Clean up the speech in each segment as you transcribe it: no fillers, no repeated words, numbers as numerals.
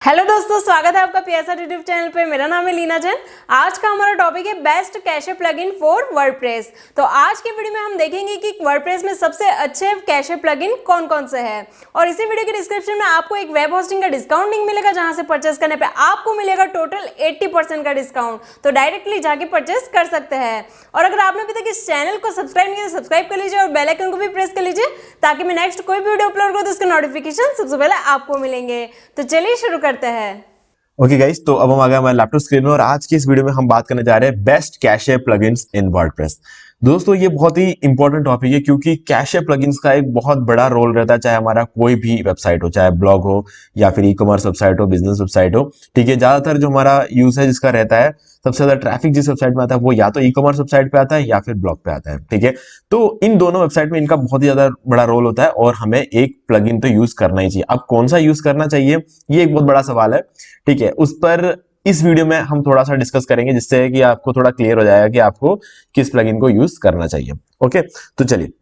Hello दोस्तों, स्वागत है आपका पीएसआर यूट्यूब चैनल पे। मेरा नाम है लीना जैन। आज का हमारा टॉपिक है best cache plugin for WordPress. तो आज के वीडियो में हम देखेंगे कि वर्डप्रेस में सबसे अच्छे कैशे प्लगइन कौन कौन से हैं। और इसी वीडियो के डिस्क्रिप्शन में आपको एक वेब होस्टिंग का डिस्काउंट लिंक मिलेगा, जहां से परचेस करने पे आपको मिलेगा टोटल 80% का डिस्काउंट। तो डायरेक्टली जाके परचेस कर सकते हैं। और अगर आपने अभी तक इस चैनल को सब्सक्राइब नहीं किया तो सब्सक्राइब कर लीजिए और बेल आइकन को भी प्रेस कर लीजिए, ताकि मैं नेक्स्ट कोई भी वीडियो अपलोड करूँ तो उसके नोटिफिकेशन सबसे पहले आपको मिलेंगे। तो चलिए शुरू करते हैं। ओके गाइस, तो अब हम आ गए हमारे लैपटॉप स्क्रीन में और आज की इस वीडियो में हम बात करने जा रहे हैं बेस्ट कैशे प्लगइन्स इन वर्डप्रेस। दोस्तों, ये बहुत ही इंपॉर्टेंट टॉपिक है क्योंकि कैशे प्लगइन्स का एक बहुत बड़ा रोल रहता है, चाहे हमारा कोई भी वेबसाइट हो, चाहे ब्लॉग हो या फिर ई कॉमर्स वेबसाइट हो, बिजनेस वेबसाइट हो। ठीक है, ज्यादातर जो हमारा यूसेज जिसका रहता है, सबसे ज्यादा ट्रैफिक जिस वेबसाइट में आता है वो या तो ई कॉमर्स वेबसाइट पे आता है या फिर ब्लॉग पे आता है। ठीक है, तो इन दोनों वेबसाइट में इनका बहुत ही ज्यादा बड़ा रोल होता है और हमें एक प्लगइन तो यूज करना ही चाहिए। अब कौन सा यूज करना चाहिए, ये एक बहुत बड़ा सवाल है। ठीक है, उस पर इस वीडियो में हम थोड़ा सा डिस्कस करेंगे, जिससे कि आपको थोड़ा क्लियर हो जाएगा कि आपको किस प्लगइन को यूज करना चाहिए। ओके, तो चलिए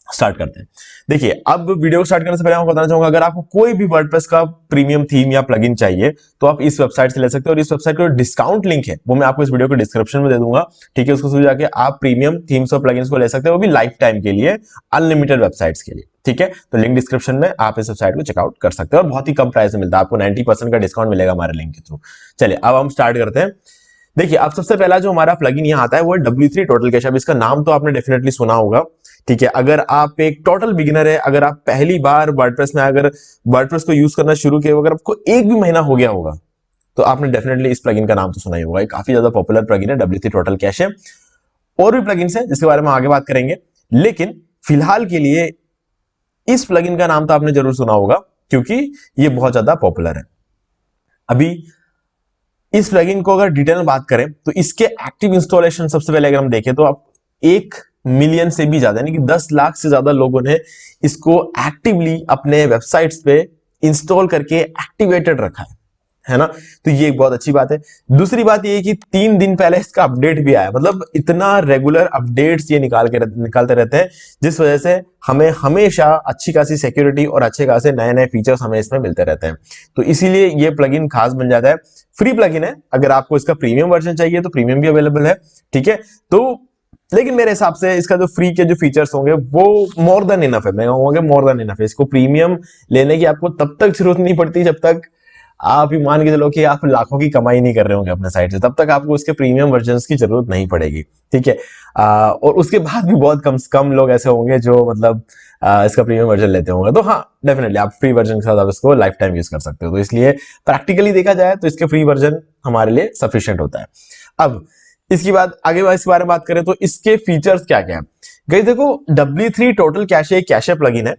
स्टार्ट करते हैं। देखिए, अब वीडियो को स्टार्ट करने से पहले मैं बताना चाहूंगा, अगर आपको कोई भी वर्डप्रेस का प्रीमियम थीम या प्लगइन चाहिए तो आप इस वेबसाइट से ले सकते हो। और इस वेबसाइट का डिस्काउंट लिंक है वो मैं आपको इस वीडियो के डिस्क्रिप्शन में दे दूंगा। ठीक है, उसको सुन जाके आप प्रीमियम थीम्स और प्लगइन्स को ले सकते हो, वो भी लाइफ टाइम के लिए, अनलिमिटेड वेबसाइट्स के लिए। ठीक है, तो लिंक डिस्क्रिप्शन में आप इस वेबसाइट को चेकआउट कर सकते हो और बहुत ही कम प्राइस में मिलता है, आपको 90% का डिस्काउंट मिलेगा हमारे लिंक के थ्रू। चलिए अब हम स्टार्ट करते हैं। देखिए, अब सबसे पहला जो हमारा प्लगइन यहाँ आता है वो है W3 टोटल कैश। अब इसका नाम तो आपने डेफिनेटली सुना होगा। ठीक है, अगर आप एक टोटल बिगिनर है, अगर आप पहली बार वर्डप्रेस में अगर वर्डप्रेस को यूज करना शुरू किया, अगर आपको एक भी महीना हो गया होगा तो आपने डेफिनेटली इस प्लगइन का नाम तो सुना ही होगा। काफी ज्यादा पॉपुलर प्लगइन है, W3 टोटल कैश है। और भी प्लगइन्स हैं जिसके बारे में आगे बात करेंगे, लेकिन फिलहाल के लिए इस प्लगइन का नाम तो आपने जरूर सुना होगा क्योंकि ये बहुत ज्यादा पॉपुलर है। अभी इस प्लगइन को अगर डिटेल में बात करें तो इसके एक्टिव इंस्टॉलेशन सबसे पहले अगर हम देखें तो आप 1 मिलियन से भी ज्यादा, यानी कि 10 लाख से ज्यादा लोगों ने इसको एक्टिवली अपने वेबसाइट्स पे इंस्टॉल करके एक्टिवेटेड रखा है ना। तो ये एक बहुत अच्छी बात है। दूसरी बात ये है कि 3 दिन पहले इसका अपडेट भी आया, मतलब इतना रेगुलर अपडेट्स ये निकालते रहते हैं, जिस वजह से हमें हमेशा अच्छी खासी सिक्योरिटी और अच्छे खासे नए नए फीचर्स हमें इसमें मिलते रहते हैं। तो इसीलिए ये प्लगइन खास बन जाता है। फ्री प्लगइन है, अगर आपको इसका प्रीमियम वर्जन चाहिए तो प्रीमियम भी अवेलेबल है। ठीक है, तो लेकिन मेरे हिसाब से इसका जो फ्री के जो फीचर्स होंगे वो मोर देन इनफ है। मैं कहूंगा मोर देन इनफ है। इसको प्रीमियम लेने की आपको तब तक जरूरत नहीं पड़ती जब तक आप ये मान के चलो कि आप लाखों की कमाई नहीं कर रहे होंगे अपने साइट से, तब तक आपको उसके प्रीमियम वर्जन की जरूरत नहीं पड़ेगी। ठीक है, और उसके बाद भी बहुत कम लोग ऐसे होंगे जो मतलब इसका प्रीमियम वर्जन लेते होंगे। तो हाँ, डेफिनेटली आप फ्री वर्जन के साथ आप इसको लाइफ टाइम यूज कर सकते हो। तो इसलिए प्रैक्टिकली देखा जाए तो इसके फ्री वर्जन हमारे लिए सफिशिएंट होता है। अब इसके बाद आगे इसके बारे में बात करें तो इसके फीचर्स क्या क्या है। गाइस देखो, W3 टोटल कैशे एक कैशे प्लगइन है।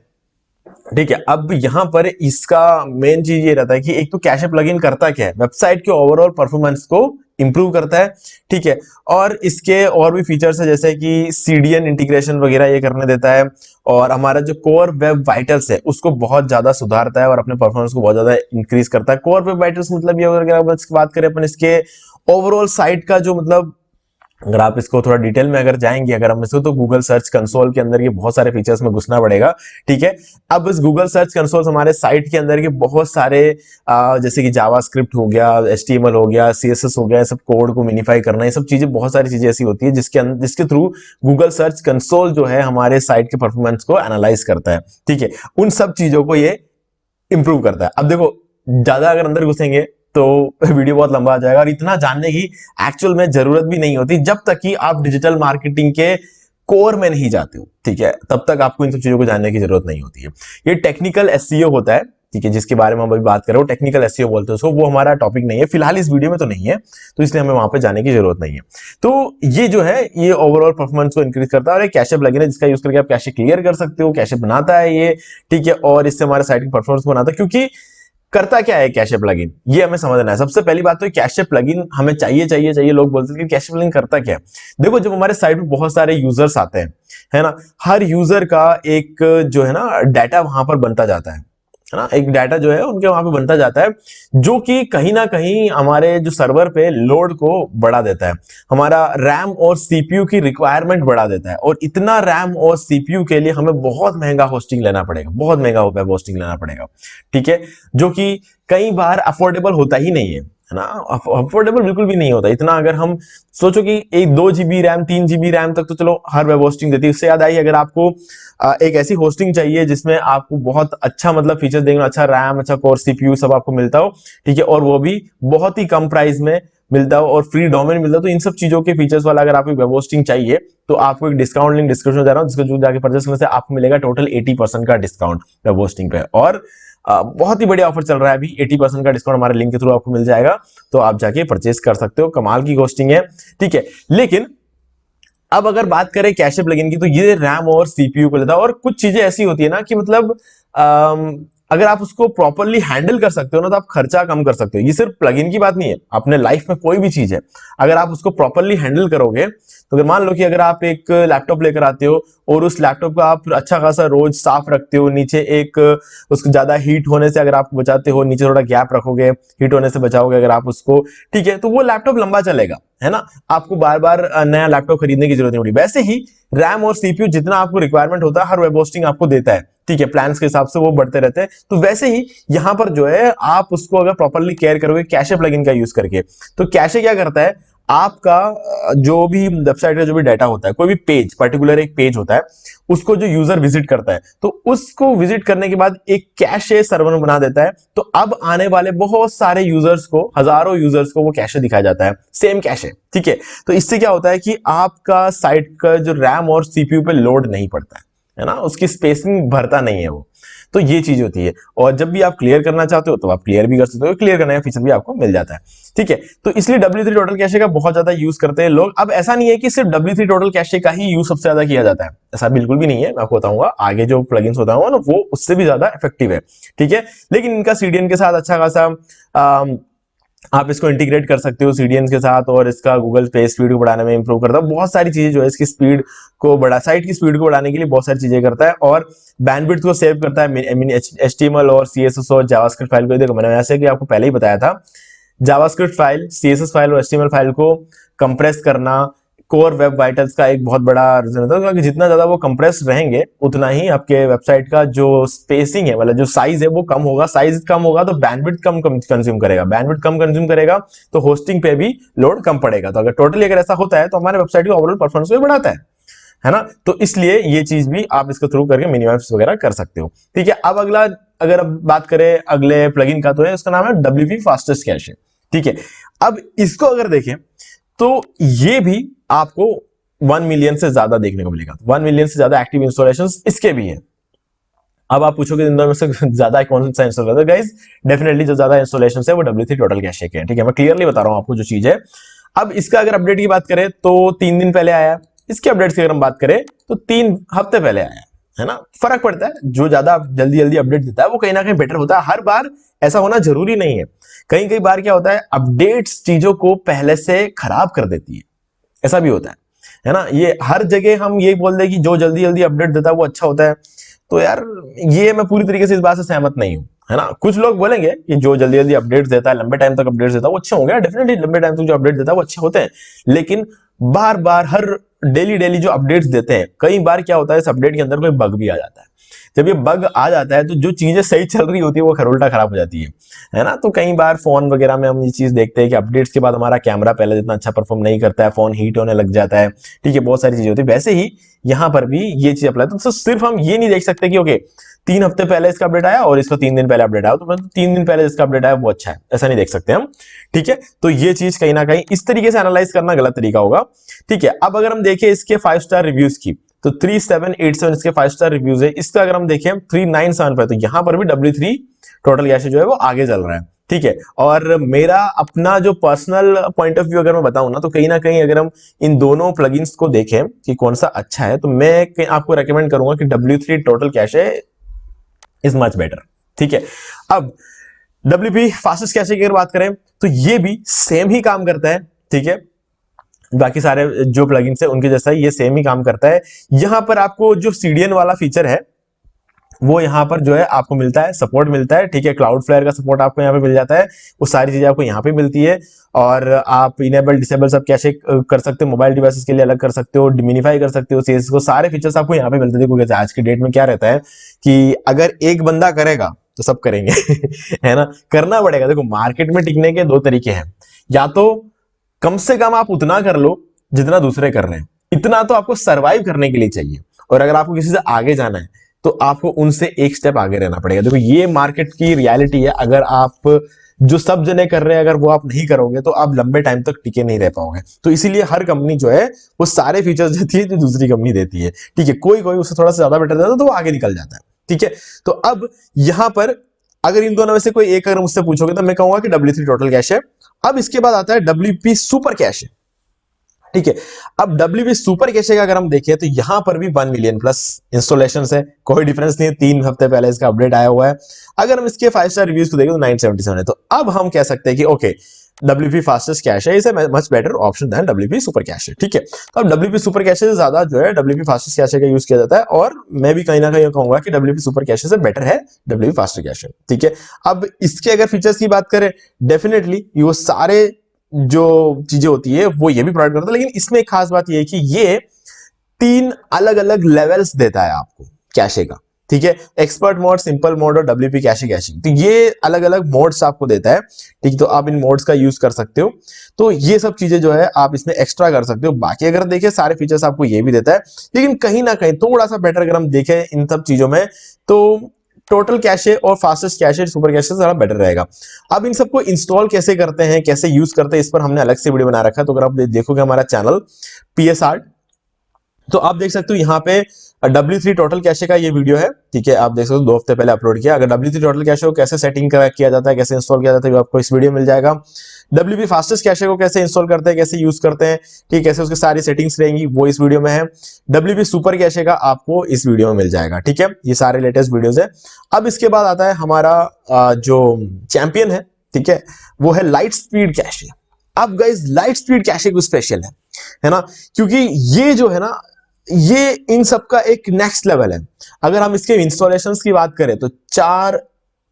ठीक है, अब यहां पर इसका मेन चीज ये रहता है कि एक तो कैशे प्लगइन करता क्या है, वेबसाइट के ओवरऑल परफॉर्मेंस को इंप्रूव करता है। ठीक है, और इसके और भी फीचर्स है जैसे कि CDN इंटीग्रेशन वगैरह ये करने देता है, और हमारा जो कोर वेब वाइटल्स है उसको बहुत ज्यादा सुधारता है और अपने परफॉर्मेंस को बहुत ज्यादा इंक्रीज करता है। कोर वेब वाइटल्स मतलब ये, अगर बात करें अपन इसके ओवरऑल साइट का जो मतलब, अगर आप इसको थोड़ा डिटेल में अगर जाएंगे अगर हम इसको, तो गूगल सर्च कंसोल के अंदर के बहुत सारे फीचर्स में घुसना पड़ेगा। ठीक है, अब इस गूगल सर्च कंसोल हमारे साइट के अंदर के बहुत सारे जैसे कि जावास्क्रिप्ट हो गया, HTML हो गया, CSS हो गया, सब कोड को मिनिफाई करना, ये सब चीजें, बहुत सारी चीजें ऐसी होती है जिसके थ्रू गूगल सर्च कंसोल जो है हमारे साइट के परफॉर्मेंस को एनालाइज करता है। ठीक है, उन सब चीजों को ये इंप्रूव करता है। अब देखो, ज्यादा अगर अंदर घुसेंगे तो वीडियो बहुत लंबा आ जाएगा और इतना जानने की एक्चुअल में जरूरत भी नहीं होती जब तक कि आप डिजिटल मार्केटिंग के कोर में नहीं जाते हो। ठीक है, तब तक आपको इन सब चीजों को जानने की जरूरत नहीं होती है। ये टेक्निकल SEO होता है। ठीक है, जिसके बारे में हम अभी बात कर रहे हो, टेक्निकल SEO बोलते हैं उसको। वो हमारा टॉपिक नहीं है फिलहाल, इस वीडियो में तो नहीं है, तो इसलिए हमें वहां पे जाने की जरूरत नहीं है। तो ये जो है ये ओवरऑल परफॉर्मेंस को इंक्रीज करता है और एक कैशे प्लगइन है जिसका यूज करके आप कैशे क्लियर कर सकते हो, कैशे बनाता है ये। ठीक है, और इससे हमारे साइट की परफॉर्मेंस बनाता है। क्योंकि करता क्या है कैशे प्लगइन, ये हमें समझना है। सबसे पहली बात तो कैशे प्लगइन हमें चाहिए। लोग बोलते हैं कि कैशे प्लगइन करता क्या है। देखो, जब हमारे साइट पे बहुत सारे यूजर्स आते हैं, है ना, हर यूजर का एक जो है ना डाटा वहां पर बनता जाता है। है ना, एक डाटा जो है उनके वहां पे बनता जाता है, जो कि कहीं ना कहीं हमारे जो सर्वर पे लोड को बढ़ा देता है, हमारा रैम और सीपीयू की रिक्वायरमेंट बढ़ा देता है। और इतना रैम और सीपीयू के लिए हमें बहुत महंगा होस्टिंग लेना पड़ेगा, बहुत महंगा वेब होस्टिंग लेना पड़ेगा, ठीक है, जो कि कई बार अफोर्डेबल होता ही नहीं है ना, अफोर्डेबल बिल्कुल भी नहीं होता इतना। अगर हम सोचो कि एक 2 GB रैम 3 GB रैम तक तो चलो हर वेब होस्टिंग देती है, उससे याद आई अगर आपको एक ऐसी होस्टिंग चाहिए जिसमें आपको बहुत अच्छा मतलब फीचर्स देंगे, अच्छा रैम, अच्छा कोर सीपीयू सब आपको मिलता हो, ठीक है, और वो भी बहुत ही कम प्राइस में मिलता हो और फ्री डोमेन मिलता हो, तो इन सब चीजों के फीचर्स वाला अगर आपको वेब होस्टिंग चाहिए तो आपको एक डिस्काउंट लिंक डिस्क्रिप्शन में दे रहा हूं, जिसको जाके परचेस करने से आपको मिलेगा टोटल 80% का डिस्काउंट वेब होस्टिंग पे। और बहुत ही बढ़िया ऑफर चल रहा है अभी, 80% का डिस्काउंट हमारे लिंक के थ्रू आपको मिल जाएगा, तो आप जाके परचेस कर सकते हो, कमाल की होस्टिंग है, ठीक है। लेकिन अब अगर बात करें कैशे प्लगइन की, तो ये रैम और सीपीयू को लेता है, और कुछ चीजें ऐसी होती है ना कि मतलब अगर आप उसको प्रॉपरली हैंडल कर सकते हो ना, तो आप खर्चा कम कर सकते हो। ये सिर्फ प्लगइन की बात नहीं है, अपने लाइफ में कोई भी चीज है अगर आप उसको प्रॉपरली हैंडल करोगे, तो अगर मान लो कि अगर आप एक लैपटॉप लेकर आते हो और उस लैपटॉप को आप अच्छा खासा रोज साफ रखते हो, नीचे एक उसको ज्यादा हीट होने से अगर आप बचाते हो, नीचे थोड़ा गैप रखोगे, हीट होने से बचाओगे अगर आप उसको, ठीक है, तो वो लैपटॉप लंबा चलेगा, है ना, आपको बार बार नया लैपटॉप खरीदने की जरूरत नहीं पड़ी। वैसे ही रैम और सीपीयू जितना आपको रिक्वायरमेंट होता है हर वेब होस्टिंग आपको देता है, ठीक है, प्लान्स के हिसाब से वो बढ़ते रहते हैं, तो वैसे ही यहां पर जो है आप उसको अगर प्रॉपरली केयर करोगे कैशे प्लगइन का यूज करके, तो कैशे क्या करता है, आपका जो भी वेबसाइट का जो भी डाटा होता है, कोई भी पेज पर्टिकुलर एक पेज होता है, उसको जो यूजर विजिट करता है, तो उसको विजिट करने के बाद एक कैशे सर्वर बना देता है, तो अब आने वाले बहुत सारे यूजर्स को, हजारों यूजर्स को वो कैशे दिखाया जाता है, सेम कैशे, ठीक है। तो इससे क्या होता है कि आपका साइट का जो रैम और सीपीयू पे लोड नहीं पड़ता है ना, उसकी स्पेसिंग भरता नहीं है वो, तो ये चीज होती है। और जब भी आप क्लियर करना चाहते हो तो आप क्लियर भी कर सकते हो, क्लियर करने का फीचर भी आपको मिल जाता है, ठीक है। तो इसलिए W3 टोटल कैशे का बहुत ज्यादा यूज करते हैं लोग। अब ऐसा नहीं है कि सिर्फ W3 टोटल कैशे का ही यूज सबसे ज्यादा किया जाता है, ऐसा बिल्कुल भी नहीं है, मैं आपको बताऊंगा आगे जो प्लगइन्स होता है ना वो उससे भी ज्यादा इफेक्टिव है, ठीक है। लेकिन इनका सीडीएन के साथ अच्छा खासा आप इसको इंटीग्रेट कर सकते हो सीडीएन के साथ, और इसका गूगल पे स्पीड को बढ़ाने में इंप्रूव करता है, बहुत सारी चीजें जो है इसकी स्पीड को बढ़ा, साइट की स्पीड को बढ़ाने के लिए बहुत सारी चीजें करता है, और बैंडविड्थ को सेव करता है, HTML और CSS और जावास्क्रिप्ट फाइल को। देखो मैंने ऐसे कि आपको पहले ही बताया था, जावास्क्रिप्ट फाइल, CSS फाइल और HTML फाइल को कंप्रेस करना कोर वेब वाइटल्स का एक बहुत बड़ा रीजन होता है, क्योंकि जितना ज्यादा वो कंप्रेस रहेंगे उतना ही आपके वेबसाइट का जो स्पेसिंग है, मतलब जो साइज है वो कम होगा, साइज कम होगा तो बैंडविड्थ कम कंज्यूम करेगा, बैंडविड्थ कम कंज्यूम करेगा तो होस्टिंग पे भी लोड कम पड़ेगा। तो अगर टोटली अगर ऐसा होता है तो हमारे वेबसाइट की ओवरऑल परफॉर्मेंस को बढ़ाता है ना, तो इसलिए ये चीज भी आप इसके थ्रू करके मिनिमाइज वगैरह कर सकते हो, ठीक है। अब अगला अगर अब बात करें अगले प्लगइन का, तो है उसका नाम है WP फास्टेस्ट कैशे, ठीक है। अब इसको अगर देखें तो ये भी आपको 1 मिलियन से ज्यादा देखने को मिलेगा, 1 मिलियन से ज्यादा एक्टिव इंस्टॉलेशंस इसके भी हैं। अब आप पूछोगे इन दोनों में से ज्यादा कौन सा इंस्टॉल करता है, गाइस डेफिनेटली जो ज्यादा इंस्टॉलेशंस है वो W3 टोटल कैशे के हैं, ठीक है, मैं क्लियरली बता रहा हूं आपको जो चीज है। अब इसका अगर अपडेट की बात करें तो 3 दिन पहले आया, इसके अपडेट्स की अगर हम बात करें तो 3 हफ्ते पहले आया, है ना, फर्क पड़ता है, जो ज्यादा जल्दी जल्दी अपडेट देता है वो कहीं ना कहीं बेटर होता है, हर बार ऐसा होना जरूरी नहीं है, कई कई बार क्या होता है अपडेट्स चीजों को पहले से खराब कर देती है, ऐसा भी होता है ना। ये हर जगह हम ये बोल दे कि जो जल्दी जल्दी अपडेट देता है वो अच्छा होता है, तो यार ये मैं पूरी तरीके से इस बात से सहमत नहीं हूं, है ना। कुछ लोग बोलेंगे कि जो जल्दी जल्दी अपडेट्स देता है, लंबे टाइम तक अपडेट्स देता है वो अच्छे होंगे, डेफिनेटली लंबे टाइम तक जो अपडेट देता है वो अच्छे होते हैं, लेकिन बार बार हर डेली जो अपडेट्स देते हैं, कई बार क्या होता है इस अपडेट के अंदर कोई बग भी आ जाता है। जब ये बग आ जाता है तो जो चीजें सही चल रही होती है वो उल्टा खराब हो जाती है ना। तो कई बार फोन वगैरह में हम ये चीज देखते हैं कि अपडेट्स के बाद हमारा कैमरा पहले जितना अच्छा परफॉर्म नहीं करता है, फोन हीट होने लग जाता है, ठीक है, बहुत सारी चीजें होती है। वैसे ही यहाँ पर भी ये चीज अप्लाई, तो सिर्फ हम ये नहीं देख सकते कि ओके 3 हफ्ते पहले इसका अपडेट आया और इसका 3 दिन पहले अपडेट आया, तो 3 दिन पहले इसका अपडेट आया वो अच्छा है, ऐसा नहीं देख सकते हम, ठीक है। तो ये चीज कहीं ना कहीं इस तरीके से एनालाइज करना गलत तरीका होगा, ठीक है। अब अगर हम देखें इसके 5 स्टार रिव्यूज की, तो 3787 इसके 5 स्टार रिव्यूज है, इसका अगर हम देखें 3975, तो यहां पर भी W3 टोटल कैशे जो है वो आगे चल रहा है, ठीक है। और मेरा अपना जो पर्सनल पॉइंट ऑफ व्यू अगर मैं बताऊं ना, तो कहीं ना कहीं अगर हम इन दोनों प्लगइन्स को देखें कि कौन सा अच्छा है, तो मैं आपको रेकमेंड करूंगा कि W3 total cache is much better, ठीक है। अब WP फास्टेस्ट कैशे की अगर बात करें तो ये भी सेम ही काम करता है, ठीक है, बाकी सारे जो प्लगइन्स है उनके जैसा ही ये सेम ही काम करता है। यहां पर आपको जो CDN वाला फीचर है वो यहाँ पर जो है आपको मिलता है, सपोर्ट मिलता है, ठीक है। क्लाउडफ्लेयर का सपोर्ट आपको यहाँ पे मिल जाता है, वो सारी चीजें आपको यहाँ पे मिलती है। और आप इनेबल डिसेबल सब कैसे कर सकते हो, मोबाइल डिवाइसेस के लिए अलग कर सकते हो, मिनिफाई कर सकते हो सीएसएस को, सारे फीचर्स आपको यहाँ पे मिलते हैं। देखो आज की डेट में क्या रहता है कि अगर एक बंदा करेगा तो सब करेंगे है ना, करना पड़ेगा। देखो मार्केट में टिकने के दो तरीके हैं, या तो कम से कम आप उतना कर लो जितना दूसरे कर रहे हैं, इतना तो आपको सर्वाइव करने के लिए चाहिए। और अगर आपको किसी से आगे जाना है तो आपको उनसे एक स्टेप आगे रहना पड़ेगा। देखो ये मार्केट की रियलिटी है। अगर आप जो सब जने कर रहे हैं अगर वो आप नहीं करोगे तो आप लंबे टाइम तक टिके नहीं रह पाओगे। तो इसीलिए हर कंपनी जो है वो सारे फीचर्स देती है जो दूसरी कंपनी देती है, ठीक है। कोई कोई उससे थोड़ा सा ज्यादा बेटर देता है तो वो आगे निकल जाता है, ठीक है। तो अब यहां पर अगर इन दोनों में से कोई एक अगर मुझसे पूछोगे तो मैं कहूंगा कि W3 टोटल कैश है। अब इसके बाद आता है WP सुपर कैश है, ठीक है। अब WP सुपर कैशे का अगर हम देखें तो यहां पर भी 1 मिलियन प्लस इंस्टॉलेशन है, कोई डिफरेंस नहीं है, 3 हफ्ते पहले इसका अपडेट आया हुआ है। अगर हम इसके 5 स्टार रिव्यूज को देखें तो 977 है। तो अब हम कह सकते हैं कि ओके WP फास्टेस्ट कैश है, is much better option than WP super cache है, ठीक है। तो अब WP सुपर कैश से ज्यादा जो है WP फास्टेस्ट कैश का यूज किया जाता है, और मैं भी कहीं ना कहीं कहूंगा कि WP सुपर कैश से बेटर है WP फास्टेस्ट कैश, ठीक है। अब इसके अगर फीचर्स की बात करें, डेफिनेटली वो सारे जो चीजें होती है वो ये भी प्रोवाइड करता है, लेकिन इसमें एक खास बात ये है कि ये 3 अलग अलग लेवल्स देता है आपको कैशे का, ठीक है। एक्सपर्ट मोड, सिंपल मोड और WP कैशे कैशिंग, तो ये अलग अलग मोड्स आपको देता है, ठीक। तो आप इन मोड्स का यूज कर सकते हो। तो ये सब चीजें जो है आप इसमें एक्स्ट्रा कर सकते हो। बाकी अगर देखें सारे फीचर्स आपको ये भी देता है, लेकिन कहीं ना कहीं थोड़ा सा बेटर अगर हम देखें इन सब चीजों में तो टोटल कैशे और फास्टेस्ट कैशे सुपर कैशे ज्यादा बेटर रहेगा। अब इन सबको इंस्टॉल कैसे करते हैं, कैसे यूज करते हैं, इस पर हमने अलग से वीडियो बना रखा है। तो अगर आप देखोगे हमारा चैनल PS Art, तो आप देख सकते हो यहाँ पे W3 टोटल कैशे का ये वीडियो है, ठीक है। आप देख सकते हो 2 हफ्ते पहले अपलोड किया। अगर W3 टोटल कैशे को कैसे सेटिंग किया जाता है, कैसे इंस्टॉल किया जाता है, आपको इस वीडियो मिल जाएगा। WP फास्टेस्ट कैशे को कैसे इंस्टॉल करते हैं, कैसे यूज करते हैं, ठीक, कैसे उसकी सारी सेटिंग्स रहेंगी, वो इस वीडियो में है। WP सुपर कैशे का आपको इस वीडियो में मिल जाएगा, ठीक है। ये सारे लेटेस्ट वीडियोस है। अब इसके बाद आता है हमारा जो चैंपियन है, ठीक है, वो है लाइट स्पीड कैशे। अब गाइस लाइट स्पीड कैशे को स्पेशल है ना, क्योंकि ये जो है ना ये इन सब का एक नेक्स्ट लेवल है। अगर हम इसके इंस्टॉलेशंस की बात करें तो 4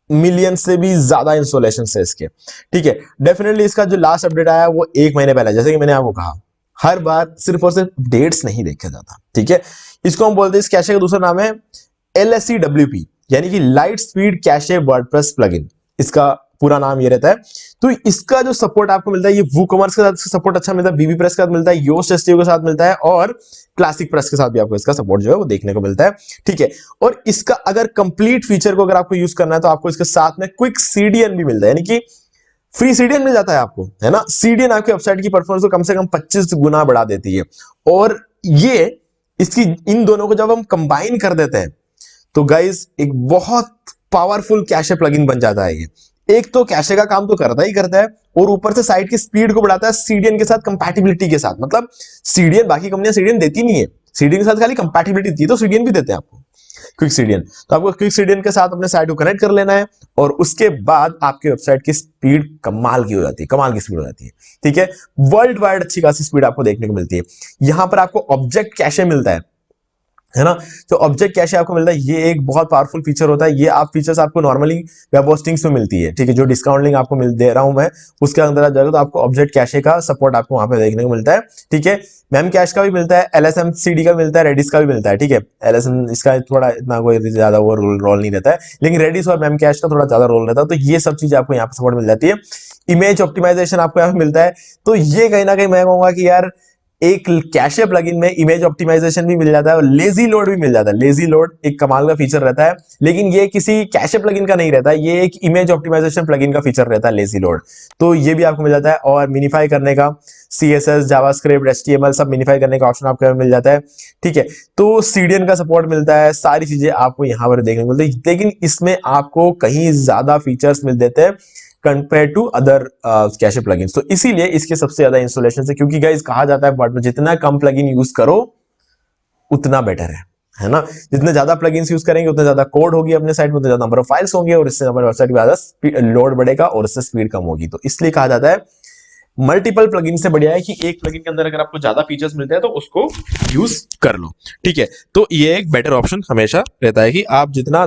मिलियन से भी ज्यादा इंस्टॉलेशन है इसके, ठीक है। डेफिनेटली इसका जो लास्ट अपडेट आया वो 1 महीने पहले, जैसे कि मैंने आपको कहा हर बार सिर्फ और सिर्फ डेट्स नहीं देखा जाता, ठीक है। इसको हम बोलते हैं, इस कैशे का दूसरा नाम है LSEWP, यानी कि light speed cache WordPress plugin, इसका पूरा नाम ये रहता है। तो इसका जो सपोर्ट आपको मिलता है ये WooCommerce के साथ सपोर्ट अच्छा मिलता है, VB प्रेस के साथ मिलता है, Yoast SEO के साथ मिलता है, और क्लासिक प्रेस के साथ भी आपको इसका सपोर्ट जो है वो देखने को मिलता है, ठीक है। और इसका अगर कंप्लीट फीचर को अगर आपको यूज करना है तो आपको इसके साथ में क्विक CDN भी मिलता है, यानी कि फ्री CDN मिल जाता है आपको, है ना। CDN आपके वेबसाइट की परफॉर्मेंस को कम से कम 25 गुना बढ़ा देती है। और ये इसकी इन दोनों को जब हम कंबाइन कर देते हैं तो गाइज एक बहुत पावरफुल कैशे प्लगइन बन जाता है ये। एक तो कैशे का काम तो करता ही करता है, और ऊपर से साइट की स्पीड को बढ़ाता है CDN के साथ कंपैटिबिलिटी के साथ। मतलब CDN बाकी कंपनियां CDN देती नहीं है, CDN के साथ खाली कंपैटिबिलिटी देती है, तो CDN भी देते हैं आपको क्विक CDN। तो आपको क्विक CDN के साथ अपने साइट को कनेक्ट कर लेना है, और उसके बाद आपके वेबसाइट की स्पीड कमाल की हो जाती है, कमाल की स्पीड हो जाती है, ठीक है। वर्ल्ड वाइड अच्छी खासी स्पीड आपको देखने को मिलती है। यहां पर आपको ऑब्जेक्ट कैशे मिलता है ना। तो ऑब्जेक्ट कैशे आपको मिलता है, ये एक बहुत पावरफुल फीचर होता है। ये आप फीचर्स आपको नॉर्मली वेब होस्टिंग्स में मिलती है, ठीक है। जो डिस्काउंट लिंक आपको दे रहा हूं मैं, उसके अंदर आप जाएगा तो आपको ऑब्जेक्ट कैशे का सपोर्ट आपको वहां पे देखने को मिलता है, ठीक है। मेम कैश का भी मिलता है, LSMCD का मिलता है, रेडिस का भी मिलता है, ठीक है। LSM इसका थोड़ा इतना कोई ज्यादा वो रोल नहीं रहता है, लेकिन रेडिस और मेम कैश का थोड़ा ज्यादा रोल रहता है। तो ये सब चीजें आपको यहाँ पे सपोर्ट मिल जाती है। इमेज ऑप्टिमाइजेशन आपको यहाँ पे मिलता है। तो ये कहीं ना कहीं मैं कहूंगा कि यार एक कैशे प्लगइन में इमेज ऑप्टिमाइजेशन भी मिल जाता है और लेजी लोड भी मिल जाता है। लेजी लोड एक कमाल का फीचर रहता है, लेकिन ये किसी कैशे प्लगइन का नहीं रहता है, ये एक इमेज ऑप्टिमाइजेशन प्लगइन का फीचर रहता है, लेजी लोड। तो ये भी आपको मिल जाता है। और मिनिफाई करने का CSS, जावास्क्रिप्ट, HTML सब मिनिफाई करने का ऑप्शन आपको मिल जाता है, ठीक है। तो CDN का सपोर्ट मिलता है, सारी चीजें आपको यहाँ पर देखने को मिलती है, लेकिन इसमें आपको कहीं ज्यादा फीचर्स मिल देते हैं compare to other cache plugins. तो इसीलिए इसके सबसे ज्यादा इंस्टॉलेशन है, क्योंकि गाइस कहा जाता है वर्ड में जितना कम प्लगइन यूज करो उतना बेटर है ना। जितने ज्यादा प्लगइन्स यूज करेंगे उतना ज्यादा कोड होगी अपने साइट में, उतने ज्यादा नंबर ऑफ फाइल्स होंगे, और इससे हमारे वेबसाइट पे ज्यादा लोड बढ़ेगा और इससे स्पीड कम होगी। तो इसलिए कहा जाता है मल्टीपल प्लगइन से बढ़िया है कि एक प्लगइन के अंदर अगर आपको ज्यादा फीचर्स मिलते हैं तो उसको यूज कर लो। ठीक है, तो ये एक बेटर ऑप्शन हमेशा रहता है कि आप जितना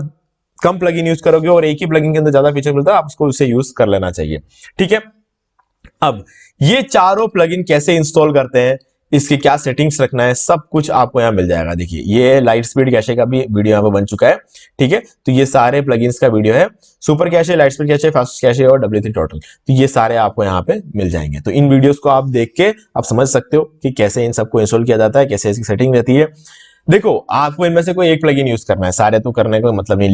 कम प्लगइन यूज करोगे और एक ही प्लगइन के अंदर ज्यादा फीचर मिलता है, आप उसको उसे यूज कर लेना चाहिए। ठीक है, अब ये चारों प्लगइन कैसे इंस्टॉल करते हैं, इसकी क्या सेटिंग्स रखना है, सब कुछ आपको यहाँ मिल जाएगा। देखिए ये लाइट स्पीड कैशे का भी वीडियो यहाँ पे बन चुका है। ठीक है, तो ये सारे प्लगइन्स का वीडियो है, super cache, light speed cache, fast cache और W3 टोटल, तो ये सारे आपको यहाँ पे मिल जाएंगे। तो इन वीडियोस को आप देख के आप समझ सकते हो कि कैसे इन सबको इंस्टॉल किया जाता है, कैसे इसकी सेटिंग रहती है। देखो आपको इनमें से कोई एक प्लगइन यूज करना है, सारे तो करने का मतलब नहीं,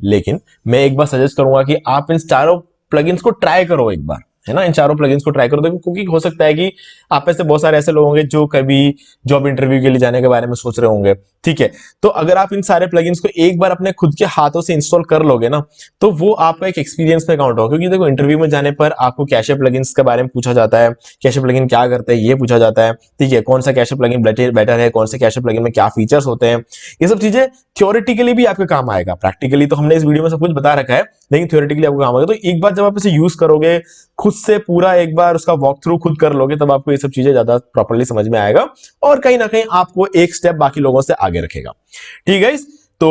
लेकिन मैं एक बार सजेस्ट करूंगा कि आप इन चारों प्लगइन्स को ट्राई करो एक बार, है ना, इन चारों प्लगइन्स को ट्राई करो। देखो क्योंकि हो सकता है कि आप में से बहुत सारे ऐसे लोग होंगे जो कभी जॉब इंटरव्यू के लिए जाने के बारे में सोच रहे होंगे। ठीक है, तो अगर आप इन सारे प्लगइन्स को एक बार अपने खुद के हाथों से इंस्टॉल कर लोगे ना, तो वो आपका एक एक्सपीरियंस में काउंट होगा। क्योंकि देखो इंटरव्यू में जाने पर आपको कैशे प्लगइन्स के बारे में पूछा जाता है, कैशे प्लगइन क्या करते हैं ये पूछा जाता है। ठीक है, कौन सा कैशे प्लगइन बेटर है, कौन से कैशे प्लगइन में क्या फीचर्स होते हैं, ये सब चीजें थ्योरेटिकली भी आपके काम आएगा। प्रैक्टिकली तो हमने इस वीडियो में सब कुछ बता रखा है, लेकिन थ्योरेटिकली आपको काम आएगा। तो एक बार जब आप इसे यूज करोगे, खुद से पूरा एक बार उसका वॉक थ्रू खुद कर लोगे, तब आपको ये सब चीजें ज्यादा प्रॉपर्ली समझ में आएगा और कहीं ना कहीं आपको एक स्टेप बाकी लोगों से आगे रखेगा। ठीक है, तो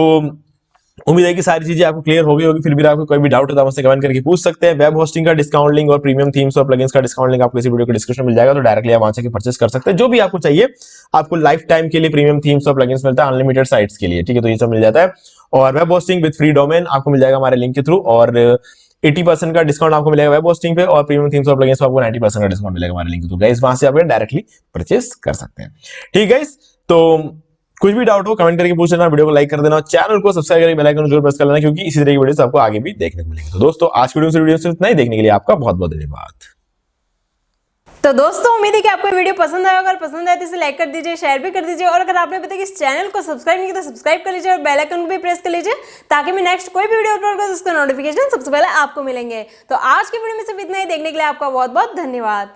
उम्मीद है कि सारी चीजें आपको क्लियर हो गई होगी। फिर भी आपको कोई भी डाउट है तो मुझसे कमेंट करके पूछ सकते हैं। वेब होस्टिंग का डिस्काउंट लिंक और प्रीमियम थीम्स और प्लगइन्स का डिस्काउंट लिंक आपको इसी वीडियो के डिस्क्रिप्शन में मिल जाएगा, तो डायरेक्टली आप वहां से परचेस कर सकते हैं जो भी आपको चाहिए। आपको लाइफ टाइम के लिए प्रीमियम थीम्स और प्लगइन्स मिलता है अनलिमिटेड साइट्स के लिए। ठीक है, तो ये सब मिल जाता है। और web hosting with free domain आपको मिल जाएगा हमारे लिंक के थ्रू, और 80% का डिस्काउंट आपको मिलेगा वेब होस्टिंग पे, और प्रीमियम थीम्स और प्लगइन्स पे आपको 90% का डिस्काउंट मिलेगा हमारे लिंक के थ्रू। गाइस वहां से आप डायरेक्टली परचेस कर सकते हैं। ठीक है, तो कुछ भी डाउट हो कमेंट करके पूछ लेना, वीडियो को लाइक कर देना और चैनल को सब्सक्राइब करके बेल आइकन जरूर प्रेस कर लेना, क्योंकि इसी तरह की वीडियोस आपको आगे भी देखने को मिलेंगी। तो दोस्तों आज की वीडियो से इतना ही, देखने के लिए आपका बहुत बहुत धन्यवाद। तो दोस्तों उम्मीद है कि आपको वीडियो पसंद आया। अगर पसंद आए तो इसे लाइक कर दीजिए, शेयर भी कर दीजिए, और अगर आपने अभी तक इस चैनल को सब्सक्राइब नहीं किया तो सब्सक्राइब कर लीजिए और बेल आइकन को भी प्रेस कर लीजिए, ताकि मैं नेक्स्ट कोई भी वीडियो अपलोड करूं उसका नोटिफिकेशन सबसे पहले आपको मिलेंगे। तो आज की वीडियो में सिर्फ इतना ही, देखने के लिए आपका बहुत बहुत धन्यवाद।